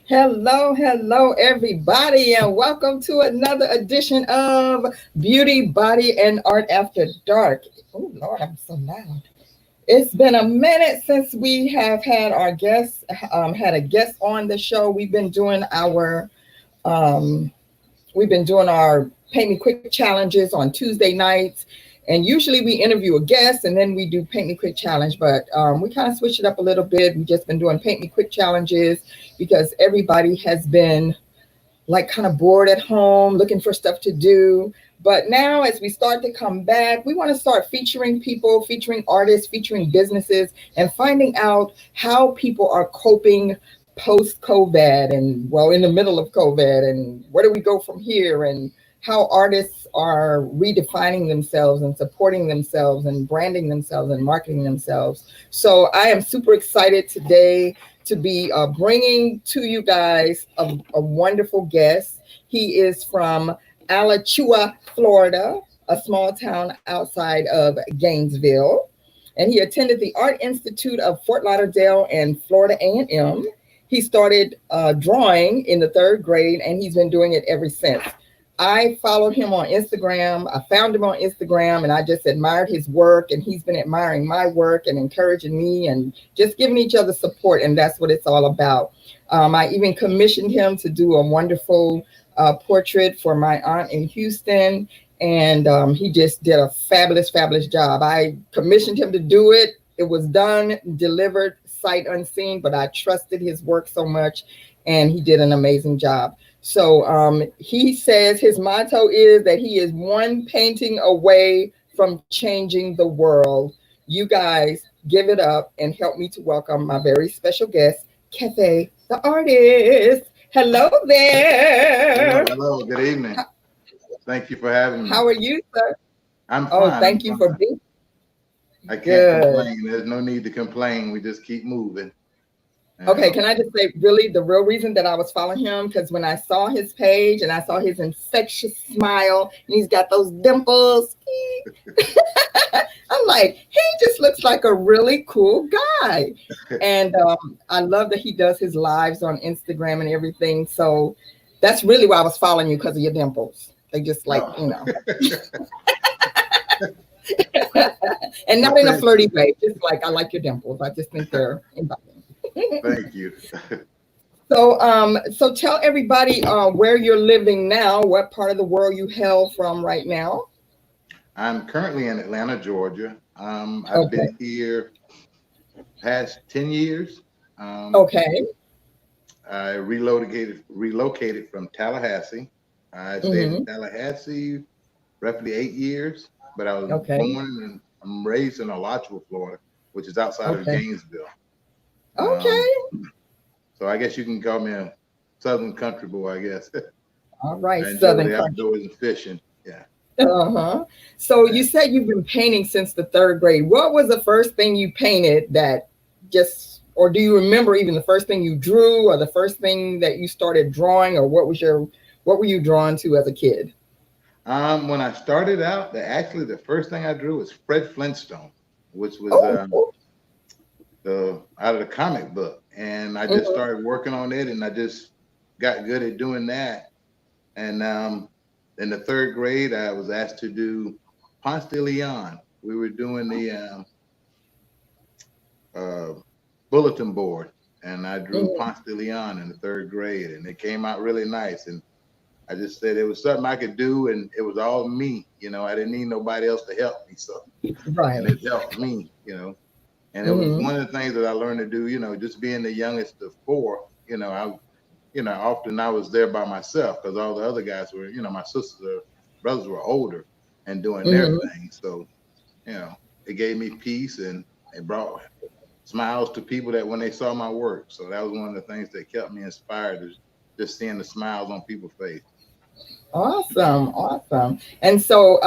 Hello, everybody, and welcome to another edition of Beauty, Body, and Art After Dark. Oh, Lord, I'm so loud. It's been a minute since we have had our guests, had a guest on the show. Um, we've been doing our Paint Me Quick challenges on Tuesday nights. And usually we interview a guest and then we do Paint Me Quick challenge. But we kind of switched it up a little bit. We've just been doing Paint Me Quick challenges because everybody has been like kind of bored at home, looking for stuff to do. But now, as we start to come back, we want to start featuring people, featuring artists, featuring businesses, and finding out how people are coping post COVID and, well, in the middle of COVID, and where do we go from here, and how artists are redefining themselves and supporting themselves and branding themselves and marketing themselves. So I am super excited today to be bringing to you guys a wonderful guest. He is from Alachua, Florida, a small town outside of Gainesville. And he attended the Art Institute of Fort Lauderdale and Florida A&M. He started drawing in the third grade, and he's been doing it ever since. I followed him on Instagram. I found him on Instagram and I just admired his work, and he's been admiring my work and encouraging me and just giving each other support. And that's what it's all about. I even commissioned him to do a wonderful portrait for my aunt in Houston. And he just did a fabulous job. I commissioned him to do it. It was done, delivered, sight unseen, but I trusted his work so much, and he did an amazing job. So he says his motto is that he is one painting away from changing the world. You guys give it up and help me to welcome my very special guest, Kefee the Artist. Hello there. Hello. Good evening. Thank you for having me. How are you, sir? I'm Oh, fine. thank you for being. I can't Good. complain. There's no need to complain. We just keep moving. Okay, can I just say, really, the real reason that I was following him, because when I saw his page and I saw his infectious smile, and he's got those dimples, I'm like, he just looks like a really cool guy. And I love that he does his lives on Instagram and everything. So that's really why I was following you, because of your dimples. They just like, and not in a flirty way, just like I like your dimples. I just think they're inviting. Thank you. So tell everybody where you're living now, what part of the world you hail from right now. I'm currently in Atlanta, Georgia. I've been here past 10 years. Okay. I relocated from Tallahassee. I stayed in Tallahassee roughly 8 years, but I was born and I'm raised in Alachua, Florida, which is outside of Gainesville. Okay. So I guess you can call me a Southern country boy, I guess. All right, I enjoy Southern the country. outdoors and fishing. Yeah. So you said you've been painting since the third grade. What was the first thing you painted that just, or do you remember even the first thing you drew, or the first thing that you started drawing, or what were you drawn to as a kid? When I started out, the first thing I drew was Fred Flintstone, which was out of the comic book, and I just started working on it, and I just got good at doing that. And in the third grade, I was asked to do Ponce de Leon. We were doing the bulletin board, and I drew Ponce de Leon in the third grade, and it came out really nice. And I just said it was something I could do, and it was all me. I didn't need nobody else to help me, so and it helped me. And it was one of the things that I learned to do, just being the youngest of four, often I was there by myself because all the other guys were, my sisters or brothers were older and doing their thing. So, it gave me peace, and it brought smiles to people that when they saw my work. So that was one of the things that kept me inspired, is just seeing the smiles on people's face. Awesome. And so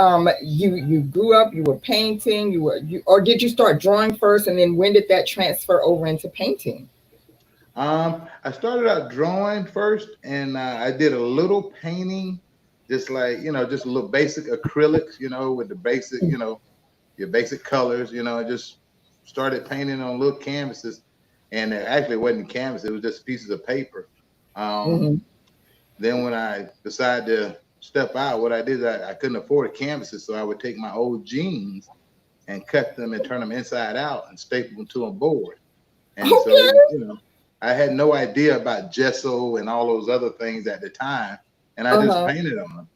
you grew up, you were painting, or did you start drawing first, and then when did that transfer over into painting? I started out drawing first, and I did a little painting, just like, just a little basic acrylics, with the basic, your basic colors, I just started painting on little canvases, and it actually wasn't canvas, it was just pieces of paper. Um, then when I decided to step out, what I did, I couldn't afford canvases, so I would take my old jeans and cut them and turn them inside out and staple them to a board. And so, Okay. I had no idea about gesso and all those other things at the time, and I just Uh-huh. painted on them.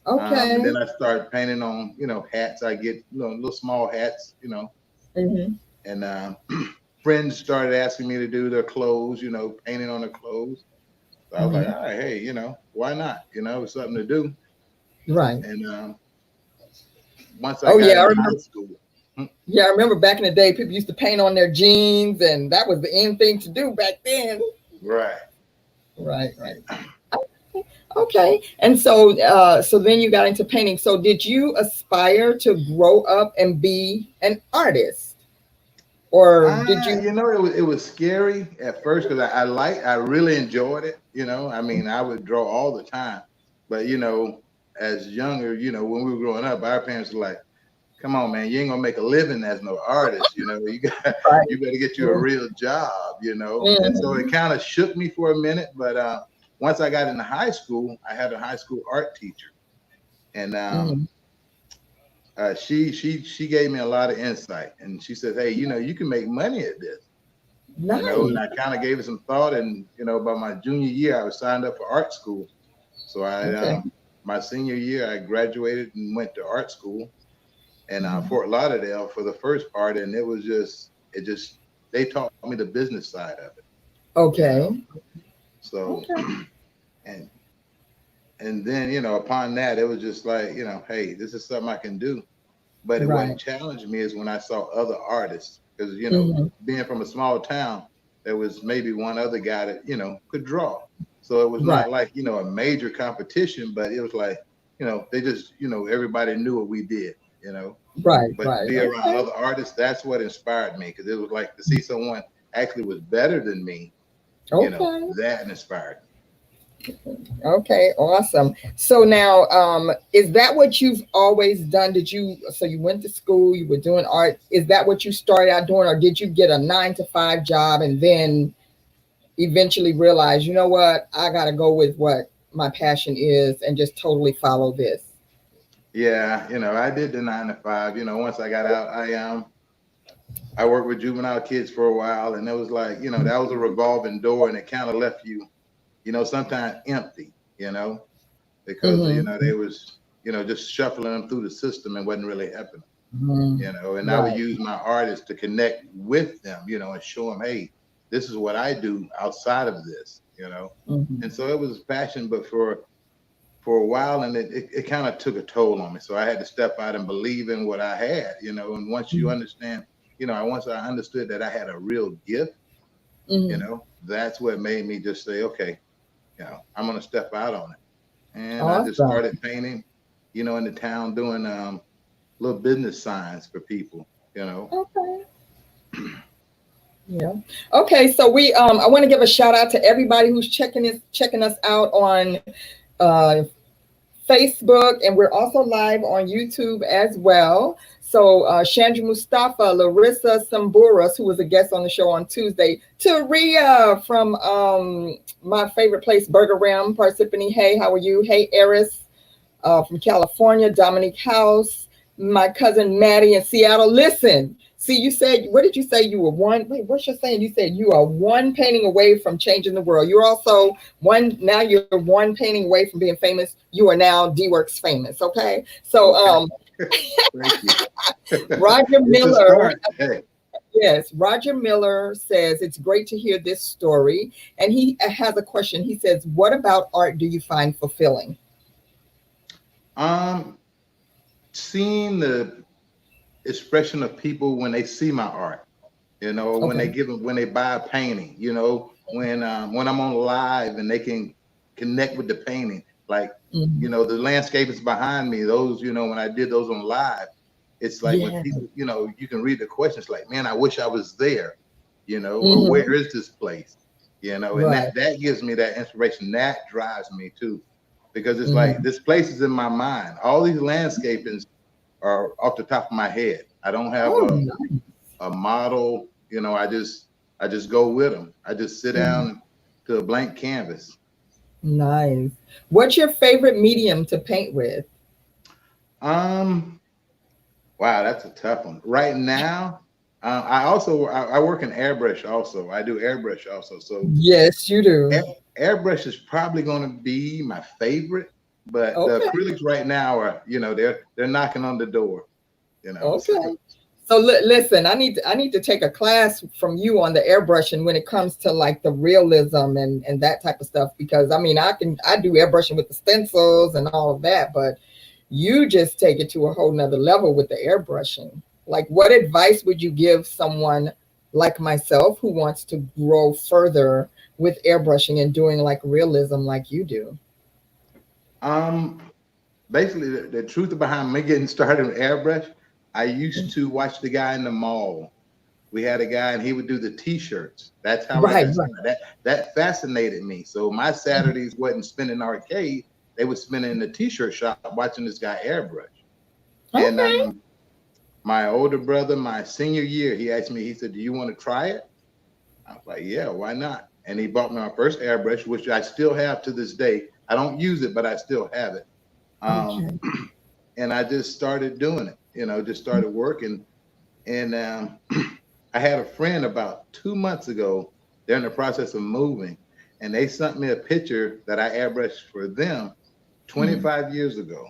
And Okay. then I started painting on, hats. I get, little small hats, Mm-hmm. and friends started asking me to do their clothes, painting on their clothes. So I was like, Mm-hmm. all right, hey, why not? It's something to do. Right. And once I Oh got yeah, I into remember. high school, Yeah, I remember back in the day, people used to paint on their jeans, and that was the end thing to do back then. right. Right. Right. Okay. And so, so then you got into painting. So, did you aspire to grow up and be an artist, or did you? It was scary at first because I really enjoyed it. I mean, I would draw all the time, but as younger, when we were growing up, our parents were like, "Come on, man, you ain't gonna make a living as no artist. Right. You better get you a real job. And so it Mhm. kind of shook me for a minute, but once I got into high school, I had a high school art teacher, and Mhm. she gave me a lot of insight, and she said, "Hey, you can make money at this." And Nice. I kind of gave it some thought. And, by my junior year, I was signed up for art school. So Okay. my senior year, I graduated and went to art school in Mhm. Fort Lauderdale for the first part. And they taught me the business side of it, you know? Okay. So, Okay. and, and then, upon that, it was just like, hey, this is something I can do. But what Right. challenged me is when I saw other artists, because Mhm. being from a small town, there was maybe one other guy that could draw. So it was Right. not like a major competition, but it was like they just everybody knew what we did, Right. But to Right. be around Okay. other artists, that's what inspired me, because it was like to see someone actually was better than me, Okay. that inspired me. Okay, awesome. So now, is that what you've always done? So you went to school, you were doing art. Is that what you started out doing, or did you get a 9 to 5 job and then eventually realize, you know what, I got to go with what my passion is and just totally follow this? Yeah, I did the 9 to 5. Once I got out, I worked with juvenile kids for a while, and it was like, that was a revolving door, and it kind of left you, sometimes empty, because Mm-hmm. they was, just shuffling them through the system and wasn't really helping them, Hmm. and I would Right. use my artists to connect with them, and show them, hey, this is what I do outside of this. And Hmm. so it was passion, but for a while, and it kind of took a toll on me. So I had to step out and believe in what I had, and once you understand, once I understood that I had a real gift, Hmm. that's what made me just say, okay, I'm gonna step out on it. And I just Awesome. started painting, in the town, doing little business signs for people. Okay. Yeah. Okay. So I want to give a shout out to everybody who's checking us out on uh, Facebook, and we're also live on YouTube as well. So Chandra Mustafa, Larissa Samburas, who was a guest on the show on Tuesday, Taria from my favorite place, Burger Rim, Parsippany. Hey, how are you? Hey, Eris from California, Dominique House, my cousin Maddie in Seattle. Listen, see, you said, what did you say? You were one, wait, what's your saying? You said you are one painting away from changing the world. You're also now you're one painting away from being famous. You are now DeeWorks famous, okay? So, Okay, thank you. Roger It's a Miller, start. Hey, yes, Roger Miller says, it's great to hear this story. And he has a question. He says, what about art do you find fulfilling? um, seeing the expression of people when they see my art, when Okay. when they buy a painting, when I'm on live and they can connect with the painting, like, Mhm. the landscape is behind me. Those, when I did those on live, it's like when Yeah. people, you can read the questions like, man, I wish I was there, or Hmm. where is this place? And Right. that gives me that inspiration. That drives me too, because it's like Hmm. this place is in my mind. All these landscapings are off the top of my head. I don't have Oh, nice. a model. I just go with them. I just sit Mhm. down to a blank canvas. Nice. What's your favorite medium to paint with? Um, wow, that's a tough one. Right now, I work in airbrush also. I do airbrush also. So Yes, you do. airbrush is probably going to be my favorite, but the Okay. acrylics right now are, they're knocking on the door, So Okay. So listen, I need to take a class from you on the airbrushing when it comes to like the realism and that type of stuff, because I mean I do airbrushing with the stencils and all of that, but you just take it to a whole nother level with the airbrushing. Like, what advice would you give someone like myself who wants to grow further with airbrushing and doing like realism like you do? um, basically the truth behind me getting started with airbrush, I used to watch the guy in the mall. We had a guy and he would do the t-shirts. That's how I Right, got right. started. That fascinated me. So my Saturdays wasn't spent in the arcade. They would spend in the t-shirt shop watching this guy airbrush. And Okay. my older brother, my senior year, he asked me, he said, "Do you want to try it?" I was like, "Yeah, why not?" And he bought me my first airbrush, which I still have to this day. I don't use it, but I still have it. Um, Okay. and I just started doing it, just started working. And I had a friend about 2 months ago. They're in the process of moving, and they sent me a picture that I airbrushed for them Mhm. 25 years ago.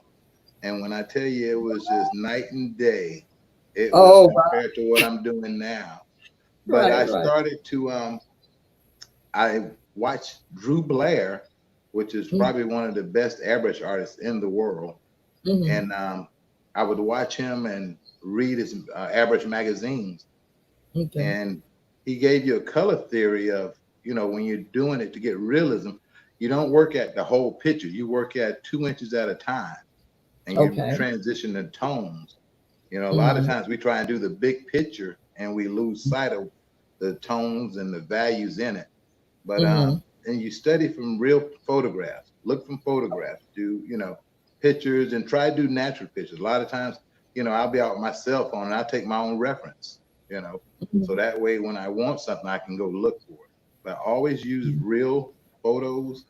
And when I tell you it was just night and day, it was Oh, wow. compared to what I'm doing now. But Right, I right. started to I watched Drew Blair, which is Mm-hmm. probably one of the best airbrush artists in the world, Mm-hmm. and I would watch him and read his airbrush magazines, Okay. and he gave you a color theory of, when you're doing it to get realism, you don't work at the whole picture, you work at 2 inches at a time, and you Okay. transition the tones. A lot of Mm-hmm. times we try and do the big picture and we lose sight of the tones and the values in it. But Mm-hmm. and you study from real photographs, look from photographs, do pictures, and try to do natural pictures. A lot of times, I'll be out with my cell phone and I'll take my own reference, so that way when I want something I can go look for it. But always use real photos,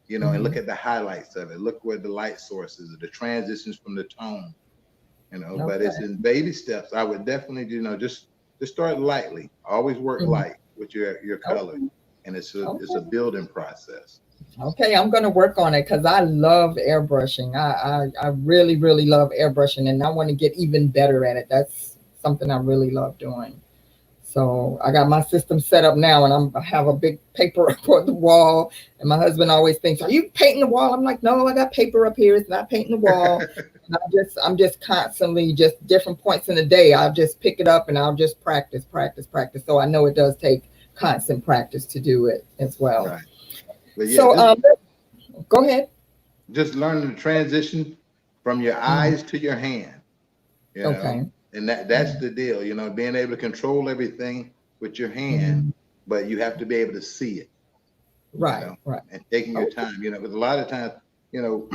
and Mm-hmm. look at the highlights of it, look where the light sources are, the transitions from the tone, but Okay. it's in baby steps. I would definitely, just start lightly. Always work Mm-hmm. light with your color, Okay. and it's a Okay. building process. Okay. I'm gonna work on it because I love airbrushing. I really, really love airbrushing, and I want to get even better at it. That's something I really love doing. So I got my system set up now, and I have a big paper up on the wall. And my husband always thinks, "Are you painting the wall?" I'm like, "No, I got paper up here. It's not painting the wall." And I'm just constantly just different points in the day. I'll just pick it up and I'll just practice, practice, practice. So I know it does take constant practice to do it as well. Right. But yeah, So go ahead. just learning to transition from your Mhm. eyes to your hand, you know, Okay. and that's the deal, being able to control everything with your hand, Mhm. but you have to be able to see it, Right. Right. and taking your Okay. time, because a lot of times, you know,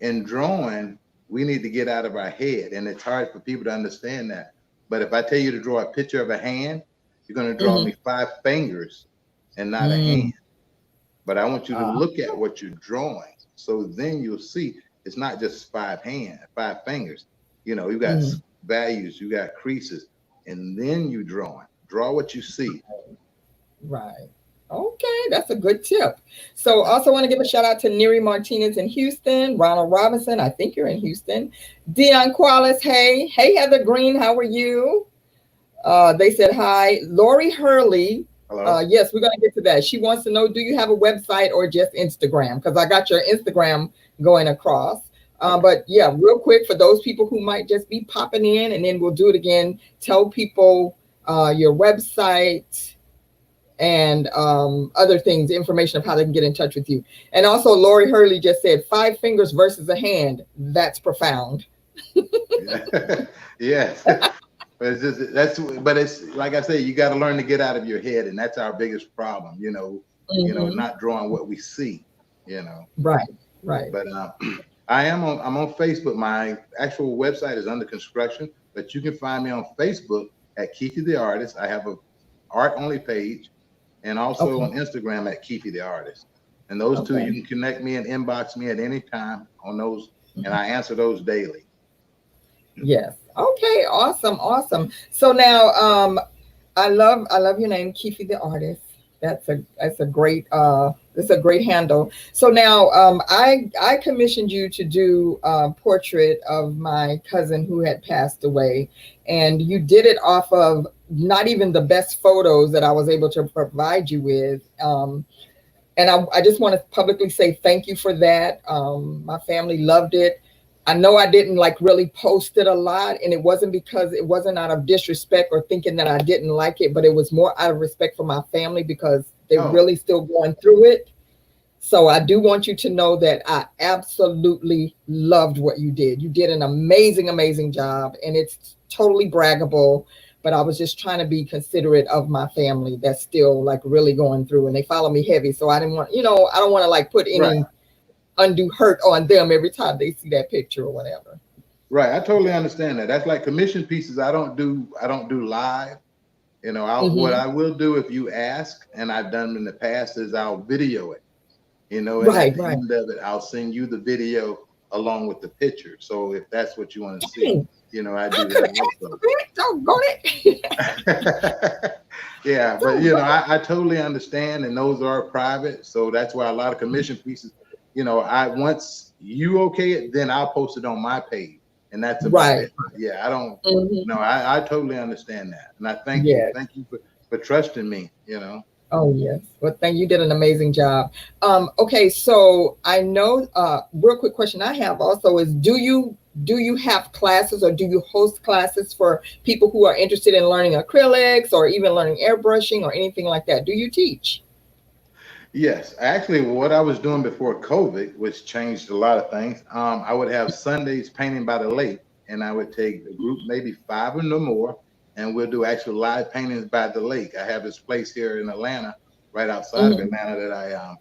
in drawing, we need to get out of our head, and it's hard for people to understand that. But if I tell you to draw a picture of a hand, you're going to draw Hmm. me 5 fingers and not a hand. Mm. But I want you to Uh, look at what you're drawing. So then you'll see it's not just 5 fingers. You got mm. values, you got creases, and then you draw it. Draw what you see. Right. Okay, that's a good tip. So also want to give a shout out to Neri Martinez in Houston, Ronald Robinson, I think you're in Houston, Dion Qualis, hey. Hey, Heather Green, how are you? They said hi. Lori Hurley, Hello? yes, we're going to get to that. She wants to know, do you have a website or just Instagram? Because I got your Instagram going across. Okay. But yeah, real quick, for those people who might just be popping in, and then we'll do it again. Tell people your website and other things, information of how they can get in touch with you. And also, Lori Hurley just said 5 fingers versus a hand. That's profound. Yeah. Yes. But it's like I say, you got to learn to get out of your head, and that's our biggest problem, Hmm. not drawing what we see, you know. Right, right. But I'm on Facebook. My actual website is under construction, but you can find me on Facebook at Kefee the Artist. I have a art only page, and also on Instagram at Kefee the Artist. And those two, you can connect me and inbox me at any time on those, and I answer those daily. Yes. Okay. Awesome. Awesome. So now, I love your name, Kefee the Artist. That's a great handle. So now, I commissioned you to do a portrait of my cousin who had passed away, and you did it off of not even the best photos that I was able to provide you with. And I just want to publicly say thank you for that. My family loved it. I know I didn't like really post it a lot, and it wasn't because it wasn't out of disrespect or thinking that I didn't like it, but it was more out of respect for my family because they're really still going through it. So I do want you to know that I absolutely loved what you did. You did an amazing, amazing job, and it's totally braggable. But I was just trying to be considerate of my family that's still like really going through, and they follow me heavy. So I didn't want, I don't want to like put any undue hurt on them every time they see that picture or whatever. Right. I totally understand that. That's like commission pieces. I don't do live. What I will do if you ask, and I've done in the past, is I'll video it. And at the end of it, I'll send you the video along with the picture. So if that's what you want to see, I do that also. Doggone it. Yeah, but I totally understand, and those are private. So that's why a lot of commission pieces, once you okay it, then I'll post it on my page, and that's about it. Yeah, I don't. No, I totally understand that, and I thank you. Thank you for trusting me. Oh yes. Well, you did an amazing job. Okay, so I know. Real quick question I have also is: Do you have classes, or do you host classes for people who are interested in learning acrylics or even learning airbrushing or anything like that? Do you teach? Yes, actually, what I was doing before COVID, which changed a lot of things, I would have Sundays painting by the lake, and I would take a group, maybe 5 or no more, and we'll do actual live paintings by the lake. I have this place here in Atlanta, right outside of Atlanta, that I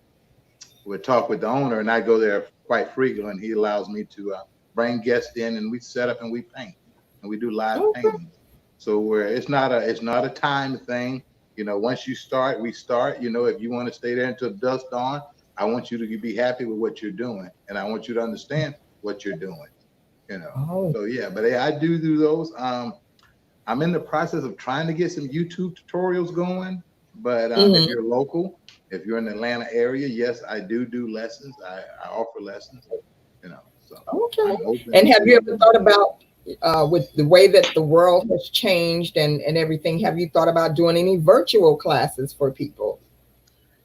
would talk with the owner, and I go there quite frequently, and he allows me to bring guests in, and we set up and we paint, and we do live paintings. So where it's not a time thing. Once you start, we start. If you want to stay there until dusk dawn, I want you to be happy with what you're doing, and I want you to understand what you're doing. So yeah, but I do those. I'm in the process of trying to get some YouTube tutorials going, but if you're local, if you're in the Atlanta area, yes, I do lessons. I offer lessons. So And have you ever thought about, with the way that the world has changed and everything, have you thought about doing any virtual classes for people?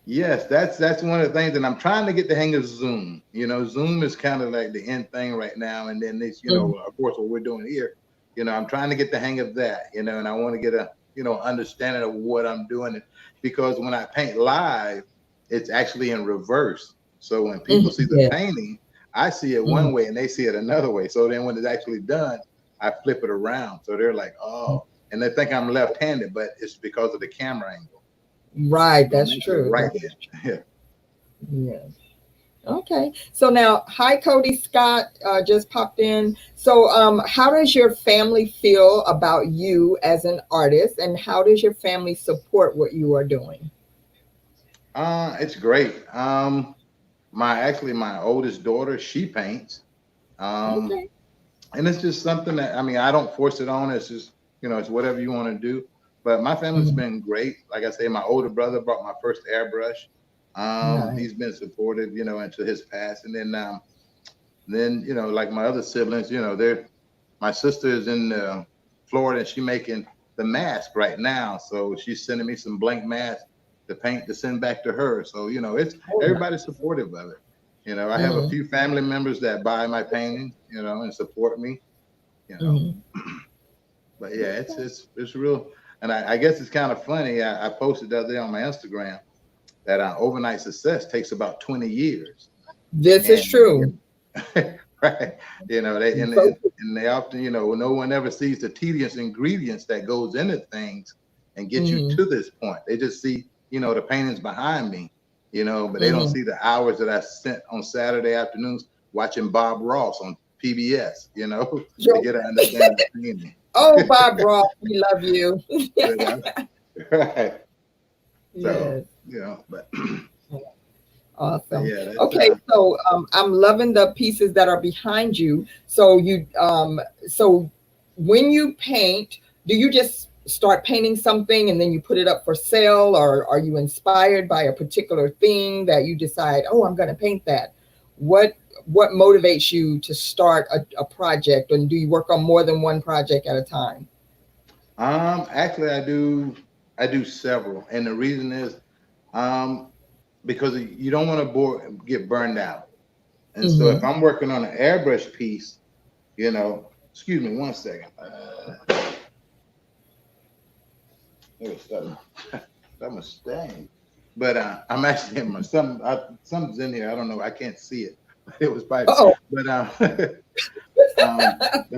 Yes, that's one of the things, and I'm trying to get the hang of Zoom. Zoom is kind of like the end thing right now, and then this, of course, what we're doing here. I'm trying to get the hang of that. And I want to get a understanding of what I'm doing, because when I paint live, it's actually in reverse. So when people see the painting, I see it one way and they see it another way. So then when it's actually done, I flip it around. So they're like, oh, and they think I'm left-handed, but it's because of the camera angle. Right, that's true. Right-handed. Yeah. Yes. Okay. So now, hi, Cody Scott just popped in. So how does your family feel about you as an artist, and how does your family support what you are doing? It's great. My oldest daughter, she paints. And it's just something that, I don't force it on. It's just, it's whatever you want to do. But my family's been great. Like I say, my older brother brought my first airbrush. He's been supportive, into his past. And then, like my other siblings, my sister is in Florida, and she's making the mask right now. So she's sending me some blank masks to paint to send back to her. So, it's everybody's supportive of it. I have a few family members that buy my paintings, and support me, But yeah, it's real. And I guess it's kind of funny. I posted the other day on my Instagram that overnight success takes about 20 years. This is true. Right. They often, no one ever sees the tedious ingredients that goes into things and get you to this point. They just see, the paintings behind me, but they don't see the hours that I spent on Saturday afternoons watching Bob Ross on PBS, to get an understanding of painting. Oh, Bob Ross, we love you. Right. So, Yes. but Awesome. yeah, that's Okay, so I'm loving the pieces that are behind you. So so when you paint, do you just start painting something and then you put it up for sale, or are you inspired by a particular thing that you decide, oh, I'm going to paint that? What what motivates you to start a project, and do you work on more than one project at a time? actually I do several, and the reason is um because you don't want to get burned out. And so if Mm-hmm. I'm working on an airbrush piece, excuse me one second. It was something, something stain. But I'm actually in something's in here. I don't know. I can't see it. It was by, Oh, but I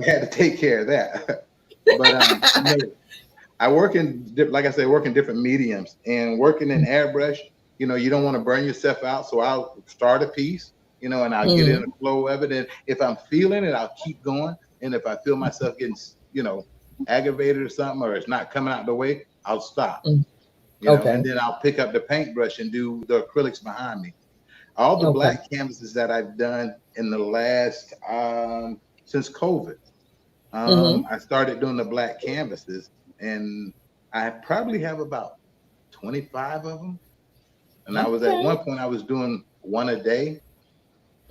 had to take care of that. But I work like I said, work in different mediums, and working in airbrush. You don't want to burn yourself out. So I'll start a piece, and I'll get in mm-hmm. the flow of it. And if I'm feeling it, I'll keep going. And if I feel myself getting, aggravated or something, or it's not coming out the way, I'll stop. And Okay. then I'll pick up the paintbrush and do the acrylics behind me. All the Okay. black canvases that I've done in the last since COVID. Mm-hmm. I started doing the black canvases, and I probably have about 25 of them. And I was at Okay. one point I was doing one a day,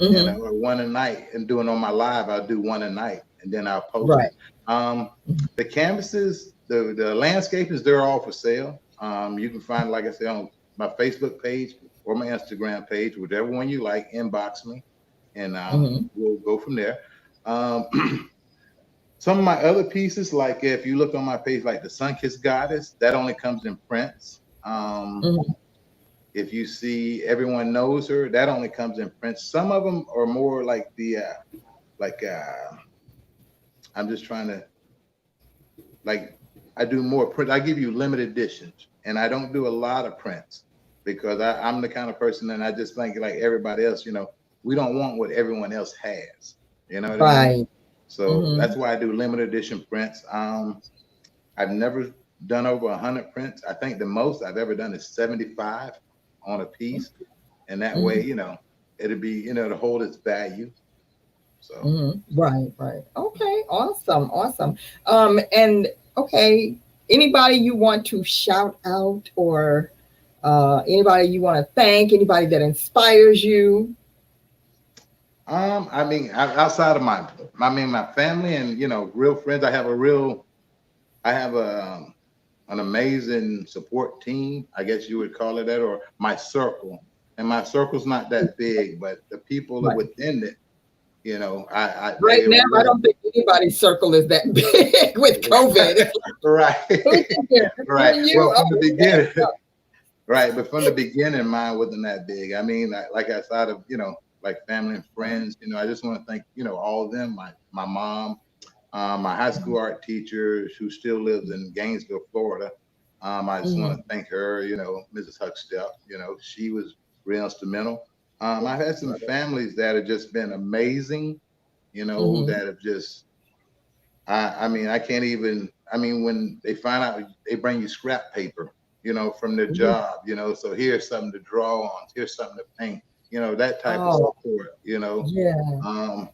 Mm-hmm. or one a night, and doing on my live I'll do one a night, and then I'll post Right. it. The canvases, the landscapers, they're all for sale. You can find, like I said, on my Facebook page or my Instagram page, whichever one you like. Inbox me, and Mm-hmm. we'll go from there. Um, Some of my other pieces, like if you look on my page, like the Sun-Kissed Goddess, that only comes in prints. Mm-hmm. If you see Everyone Knows Her, that only comes in prints. Some of them are more like like I'm just trying to, like, I do more print. I give you limited editions, and I don't do a lot of prints because I'm the kind of person, and I just think like everybody else, we don't want what everyone else has. You know what I mean? Right. So Mm-hmm. that's why I do limited edition prints. I've never done over 100 prints. I think the most I've ever done is 75 on a piece, and that way, Mm-hmm. it'll be, to hold its value. So, Mm-hmm. Right. Right. Okay. Awesome. Awesome. And okay, anybody you want to shout out, or anybody you want to thank, anybody that inspires you? I mean, outside of my family and real friends, I have an amazing support team. I guess you would call it that, or my circle. And my circle's not that big, but the people that Right. within it, Right they now, I love. don't think anybody's circle is that big with COVID. It's Right, like, who's in here? It's you right. and you. Well, Oh, from the okay. beginning, right. But from the beginning, mine wasn't that big. I mean, like outside of like family and friends, I just want to thank all of them. My mom, my high school art teacher, who still lives in Gainesville, Florida. I just want Mm-hmm. to thank her. Mrs. Huckstep. She was real instrumental. I've had some families that have just been amazing. Mm-hmm. That have just I mean, I can't even. I mean, when they find out, they bring you scrap paper, from their Yeah. job, So here's something to draw on. Here's something to paint. That type of Oh, support. yeah. Um,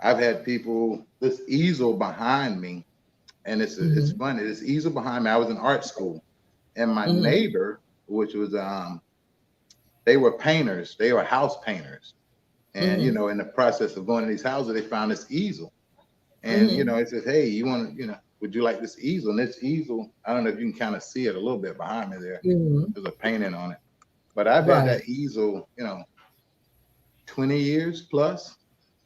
I've had people. This easel behind me, and it's Mm-hmm. funny. This easel behind me. I was in art school, and my Mm-hmm. neighbor, which was they were painters. They were house painters, and Mm-hmm. in the process of going to these houses, they found this easel. And Mm-hmm. it says, "Hey, you want to, would you like this easel?" And this easel, I don't know if you can kind of see it a little bit behind me there. Mm-hmm. There's a painting on it. But I've had Right. that easel, 20 years plus.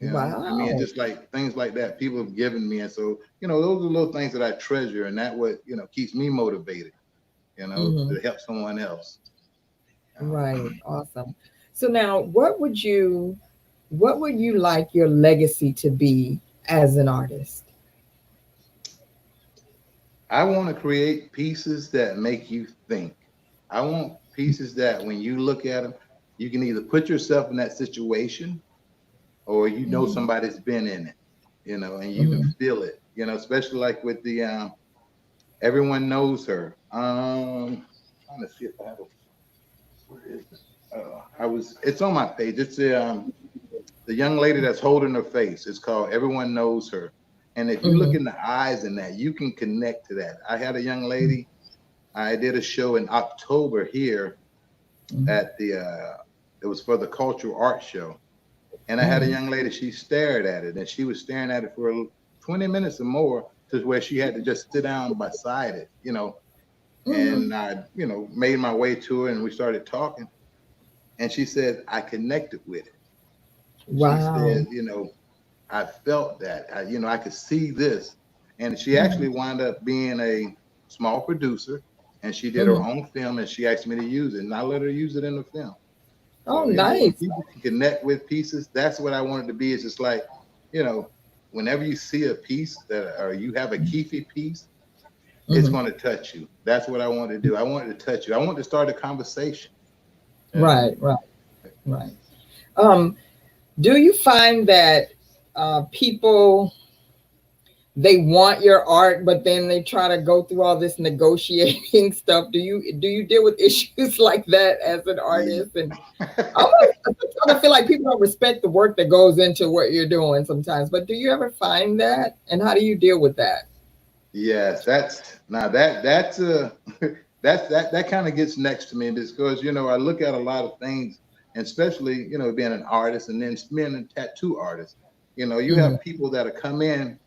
I mean, Wow. just like things like that, people have given me, and so those are little things that I treasure, and that what keeps me motivated, Mm-hmm. to help someone else. Right. Awesome. So now, what would you like your legacy to be as an artist? I want to create pieces that make you think. I want pieces that when you look at them, you can either put yourself in that situation or Mm-hmm. somebody's been in it, and you can Mm-hmm. feel it, especially like with the Everyone Knows Her. trying to see if I have a, where is it? It's on my page. It's the young lady that's holding her face. It's called Everyone Knows Her. And if you look in the eyes in that, you can connect to that. I had a young lady, I did a show in October here at it was for the cultural art show. And I had a young lady, she stared at it, and she was staring at it for 20 minutes or more, to where she had to just sit down beside it, you know. And I, you know, made my way to her and we started talking. And she said, I connected with it. Wow. She said, you know, I felt that, you know, I could see this. And she actually wound up being a small producer, and she did her own film, and she asked me to use it, and I let her use it in the film. Oh, so, nice. You know, people can connect with pieces. That's what I wanted to be. It's just like, you know, whenever you see a piece or you have a Kefee piece, it's going to touch you. That's what I wanted to do. I wanted to touch you. I wanted to start a conversation. Right. Do you find that people, they want your art, but then they try to go through all this negotiating stuff? Do you deal with issues like that as an artist? And I feel like people don't respect the work that goes into what you're doing sometimes. But do you ever find that, and how do you deal with that? Yes, that kind of gets next to me, because, you know, I look at a lot of things, and especially, you know, being an artist and then being a tattoo artist. You know, you have people that come in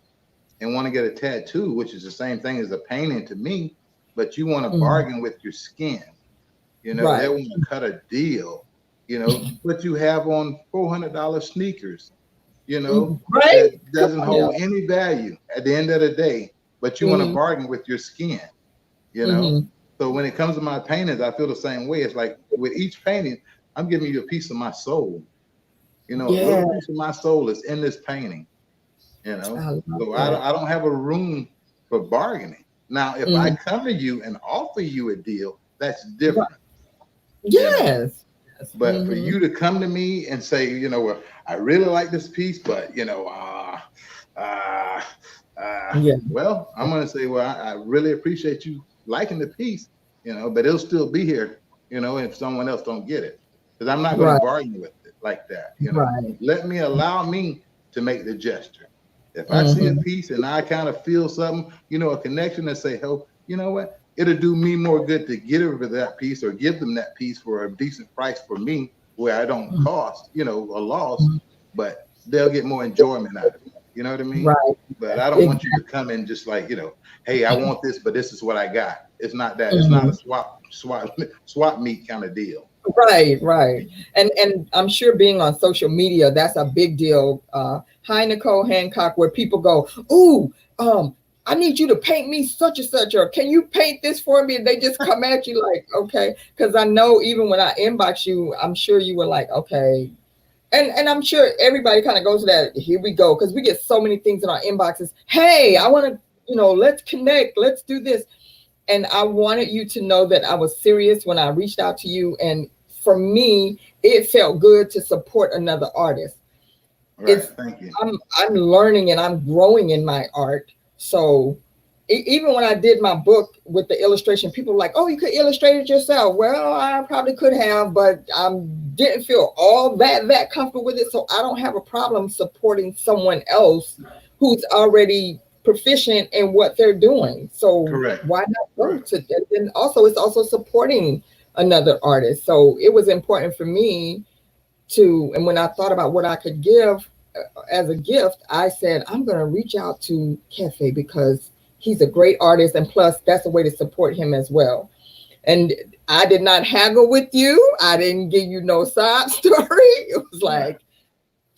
and want to get a tattoo, which is the same thing as a painting to me, but you want to bargain with your skin. You know, they want to cut a deal, you know, but you have on $400 sneakers, you know, that doesn't hold any value at the end of the day, but you want to bargain with your skin, you know. So when it comes to my paintings, I feel the same way. It's like with each painting, I'm giving you a piece of my soul. You know, a little piece of my soul is in this painting. You know, so I don't have a room for bargaining. Now, if I come to you and offer you a deal, that's different. Yes. But for you to come to me and say, you know, well, I really like this piece, but, you know, well, I'm going to say, well, I really appreciate you liking the piece, you know, but it'll still be here, you know, if someone else don't get it. Because I'm not going to bargain with it like that. You know, allow me to make the gesture. If I see a piece and I kind of feel something, you know, a connection, and say, oh, you know what, it'll do me more good to get over that piece or give them that piece for a decent price for me, where I don't cost, you know, a loss, but they'll get more enjoyment out of it. You know what I mean? Right. But I don't want you to come in just like, you know, hey, I want this, but this is what I got. It's not that. It's not a swap meet kind of deal. Right. And I'm sure being on social media, that's a big deal. Hi, Nicole Hancock, where people go, ooh, I need you to paint me such and such, or can you paint this for me? And they just come at you like, okay. Because I know even when I inbox you, I'm sure you were like, okay. And I'm sure everybody kind of goes to that, here we go, because we get so many things in our inboxes. Hey, I want to, you know, let's connect, let's do this. And I wanted you to know that I was serious when I reached out to you. And for me, it felt good to support another artist. Right, thank you. I'm learning and I'm growing in my art. So even when I did my book with the illustration, people were like, oh, you could illustrate it yourself. Well, I probably could have, but I didn't feel all that comfortable with it. So I don't have a problem supporting someone else who's already proficient in what they're doing. So why not go to, and also it's also supporting another artist. So it was important for me to, and when I thought about what I could give as a gift, I said, I'm going to reach out to Kefee because he's a great artist. And plus that's a way to support him as well. And I did not haggle with you. I didn't give you no side story. It was like,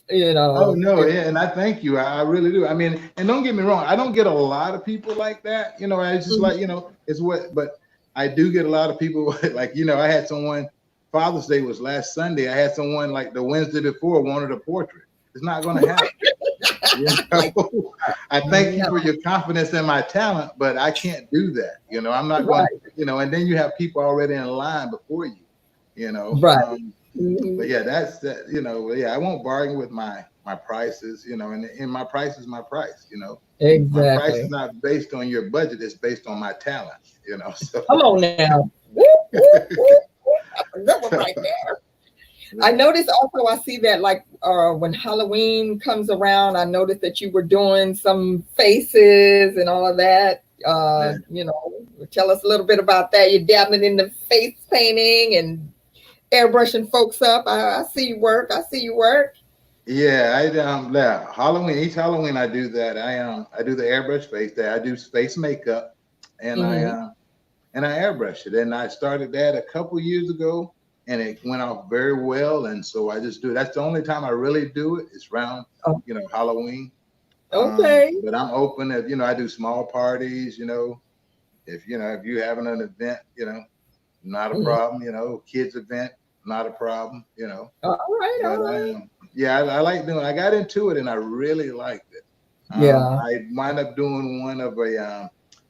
you know. Oh no, yeah, and I thank you. I really do. I mean, and don't get me wrong, I don't get a lot of people like that. You know, it's just like, you know, it's what, but I do get a lot of people like, you know, I had someone, Father's Day was last Sunday. I had someone like the Wednesday before wanted a portrait. It's not going to happen. You know? I thank you for your confidence in my talent, but I can't do that. You know, I'm not going to, you know, and then you have people already in line before you, you know. But yeah, that's that, you know, yeah, I won't bargain with my prices, you know, and my price is my price, you know. Exactly. My price is not based on your budget, it's based on my talent, you know. So come on now. That one right there. I noticed also, I see that like when Halloween comes around, I noticed that you were doing some faces and all of that. Tell us a little bit about that. You're dabbling in the face painting and airbrushing folks up. I see you work. I see you work. Yeah, Halloween, each Halloween I do that. I do the airbrush face day. I do face makeup, and Mm-hmm. I airbrush it. And I started that a couple years ago, and it went off very well. And so I just do it. That's the only time I really do it. It's around, Oh, Halloween. okay. But I'm open if, I do small parties, if you're having an event, not a Mhm. problem, kids event, not a problem, All right. but All right. yeah, I like doing, I got into it and I really liked it. Yeah. I wind up doing one of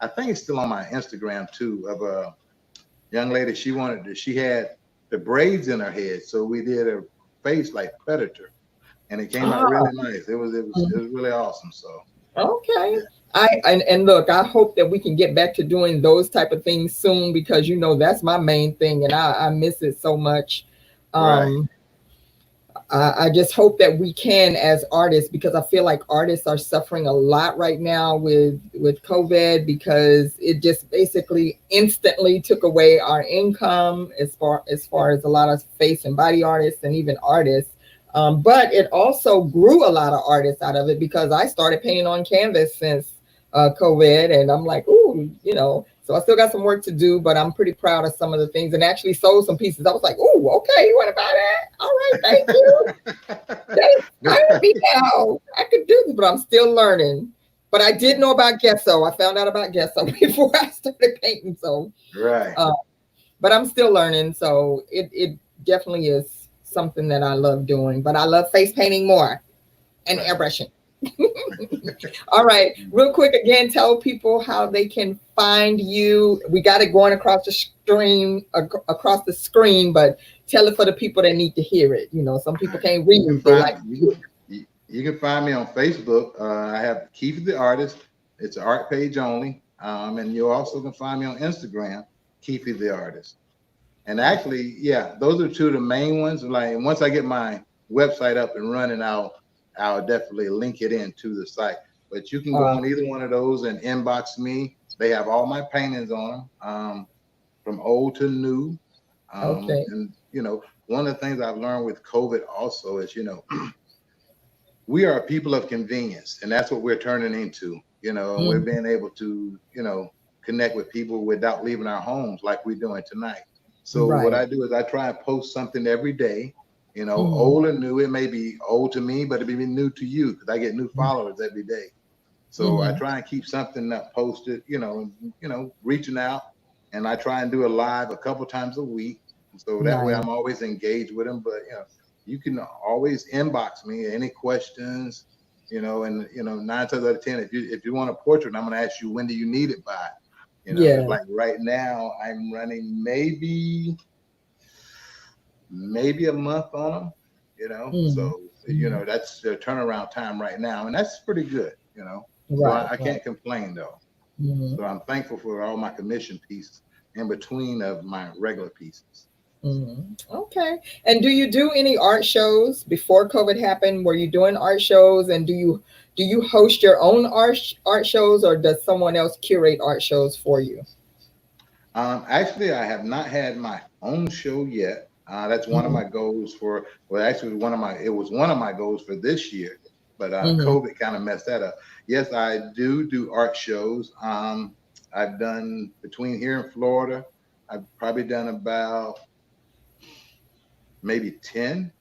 I think it's still on my Instagram too, of a young lady. She had the braids in her head. So we did her face like Predator and it came out Ah, really nice. It was really awesome. So okay. yeah, And look, I hope that we can get back to doing those type of things soon because that's my main thing and I miss it so much. right. Um, I just hope that we can as artists because I feel like artists are suffering a lot right now with COVID because it just basically instantly took away our income as far as a lot of face and body artists and even artists. But it also grew a lot of artists out of it because I started painting on canvas since COVID, and I'm like, ooh, So I still got some work to do, but I'm pretty proud of some of the things, and actually sold some pieces. I was like, ooh, okay, you want to buy that? All right, thank you. They hired me now. I could do this, but I'm still learning. But I did know about gesso. I found out about gesso before I started painting. So, Right. uh, but I'm still learning. So it definitely is something that I love doing. But I love face painting more and Right. airbrushing. All right, real quick again, tell people how they can find you. We got it going across the screen, but tell it for the people that need to hear it. Some people can't You can read. They like find you can find me on Facebook. I have Kefee the Artist. It's an art page only. And you also can find me on Instagram, Kefee the Artist. And actually, yeah, those are two of the main ones. Like once I get my website up and running, I'll definitely link it into the site. But you can go uh, on either one of those and inbox me. They have all my paintings on them, from old to new. okay. And one of the things I've learned with COVID also is, we are people of convenience, and that's what we're turning into. And we're Mm, being able to, connect with people without leaving our homes like we're doing tonight. So what right. I do is I try and post something every day, Mm, old and new. It may be old to me, but it may be new to you because I get new followers every day. So I mm, try and keep something up posted, reaching out, and I try and do a live a couple times a week. So that way nice. I'm always engaged with them. But you can always inbox me any questions, and 9 times out of 10, if you want a portrait, I'm gonna ask you when do you need it by, because Yeah. like right now I'm running maybe a month on them, Mm, so mm, that's the turnaround time right now, and that's pretty good, so right. I Right. can't complain though. Mm, So I'm thankful for all my commission pieces in between of my regular pieces. okay. And do you do any art shows before COVID happened? Were you doing art shows, and do you host your own art shows, or does someone else curate art shows for you? Actually, I have not had my own show yet. That's one of Mm-hmm. my goals for, well, actually, it was one of my goals for this year, but Mm-hmm. COVID kind of messed that up. Yes, I do art shows. I've done between here in Florida, I've probably done about maybe 10,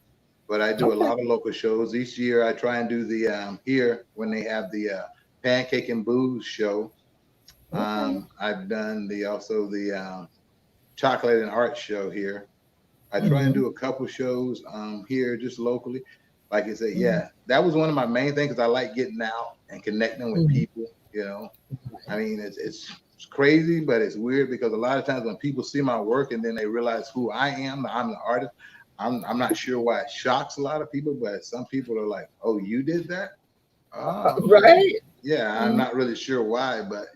but I do a Okay. lot of local shows. Each year, I try and do the here when they have the Pancake and Booze show. Okay. I've done the chocolate and art show here. I try and Mm-hmm. do a couple shows here just locally. Like I said, Mm-hmm. yeah, that was one of my main things. I like getting out and connecting with Mm-hmm. people. I mean, it's crazy, but it's weird because a lot of times when people see my work and then they realize who I am, I'm the artist. I'm not sure why it shocks a lot of people, but some people are like, "Oh, you did that? Oh, okay." Right. Yeah, I'm Mm-hmm. not really sure why, but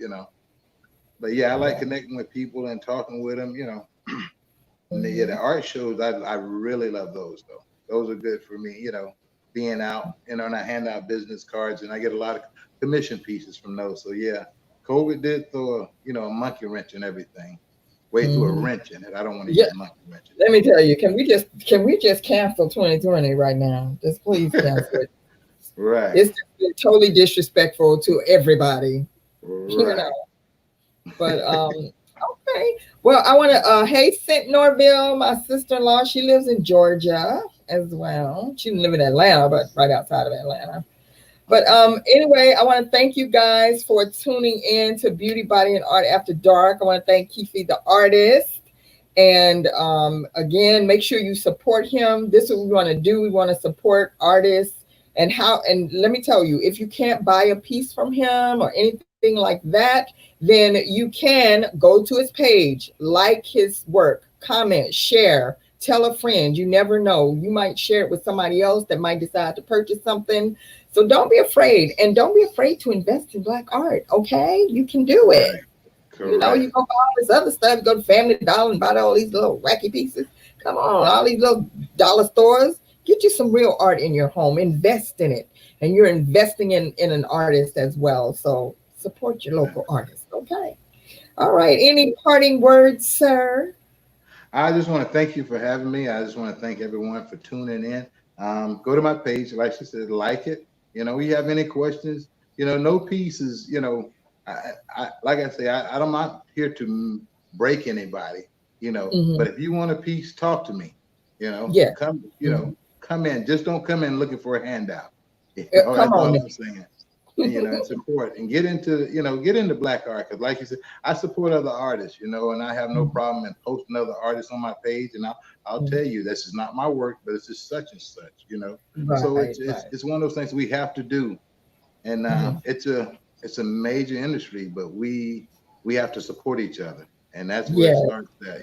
yeah, I like connecting with people and talking with them. And the art shows, I really love those though. Those are good for me, being out, and I hand out business cards, and I get a lot of commission pieces from those. So yeah, COVID did throw a monkey wrench in everything. Threw a wrench in it. I don't want to use monkey wrenches. Let me tell you, can we just cancel 2020 right now? Just please cancel it. Right. It's totally disrespectful to everybody. Right. But okay. Well, I want to hey, St. Norville, my sister-in-law, she lives in Georgia as well. She didn't live in Atlanta, but right outside of Atlanta. But anyway, I want to thank you guys for tuning in to Beauty, Body, and Art After Dark. I want to thank Kefee the Artist. And again, make sure you support him. This is what we want to do. We want to support artists. And let me tell you, if you can't buy a piece from him or anything like that, then you can go to his page, like his work, comment, share, tell a friend. You never know. You might share it with somebody else that might decide to purchase something. So don't be afraid. And don't be afraid to invest in Black art. Okay? You can do it. Correct. You go buy all this other stuff. You go to Family Dollar and buy all these little wacky pieces. Come on, all these little dollar stores. Get you some real art in your home. Invest in it. And you're investing in an artist as well. So support your local artist. Okay. All right. Any parting words, sir? I just want to thank you for having me. I just want to thank everyone for tuning in. Go to my page, like she said, like it. You have any questions, no pieces, I like I say, I'm not here to break anybody, but if you want a piece, talk to me, come in. Just don't come in looking for a handout. Come on. I'm saying. And, support and get into Black art. Because like you said, I support other artists, and I have no problem in posting other artists on my page. And I'll tell you, this is not my work, but it's just such and such, Right, so it's one of those things we have to do. And it's a major industry, but we have to support each other. And that's where it starts at,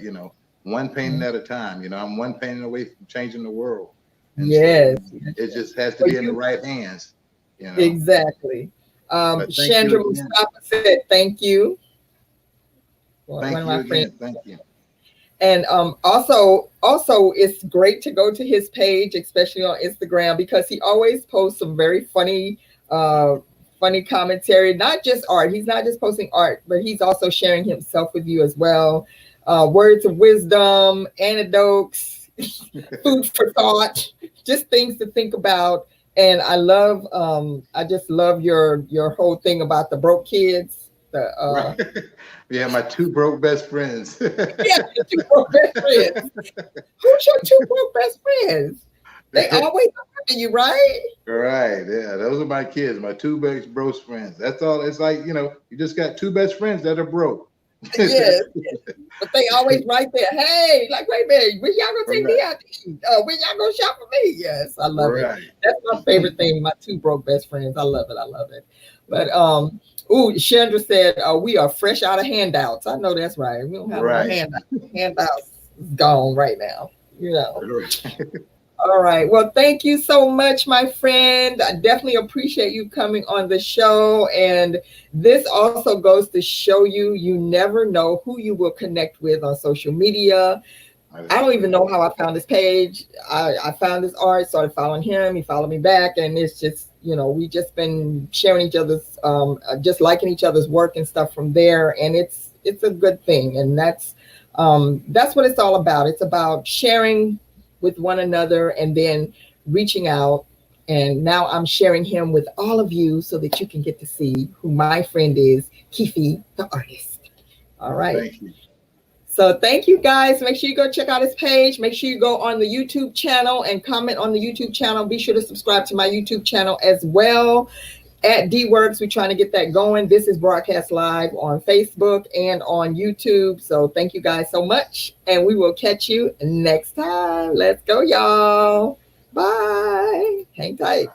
one painting at a time. I'm one painting away from changing the world. And so it just has to be in the right hands. Exactly. Chandra Mustafa said thank you. Thank you. And also it's great to go to his page, especially on Instagram, because he always posts some very funny commentary, not just art. He's not just posting art, but he's also sharing himself with you as well. Words of wisdom, anecdotes, food for thought, just things to think about. And I just love your whole thing about the broke kids. Right. Yeah, my two broke best friends. Yeah, your two broke best friends. Who's your two broke best friends? They always after you, right? Right. Yeah, those are my kids, my two best bros friends. That's all. It's like, you just got two best friends that are broke. Yes. But they always right there. Hey, like, wait a minute, when y'all gonna take me out to eat? When y'all gonna shop for me? Yes, I love it. That's my favorite thing. My two broke best friends. I love it. But Chandra said we are fresh out of handouts. I know that's right. We don't have no handouts. Handouts is gone right now. All right. Well, thank you so much, my friend. I definitely appreciate you coming on the show. And this also goes to show you never know who you will connect with on social media. I don't even know how I found this page. I found this art, started following him. He followed me back. And it's just, we just been sharing each other's, just liking each other's work and stuff from there. And it's a good thing. And that's what it's all about. It's about sharing with one another and then reaching out. And now I'm sharing him with all of you so that you can get to see who my friend is, Kefee the Artist. All right. Thank you. So thank you guys. Make sure you go check out his page. Make sure you go on the YouTube channel and comment on the YouTube channel. Be sure to subscribe to my YouTube channel as well. At DeeWorks, we're trying to get that going. This is broadcast live on Facebook and on YouTube. So thank you guys so much. And we will catch you next time. Let's go, y'all. Bye. Hang tight.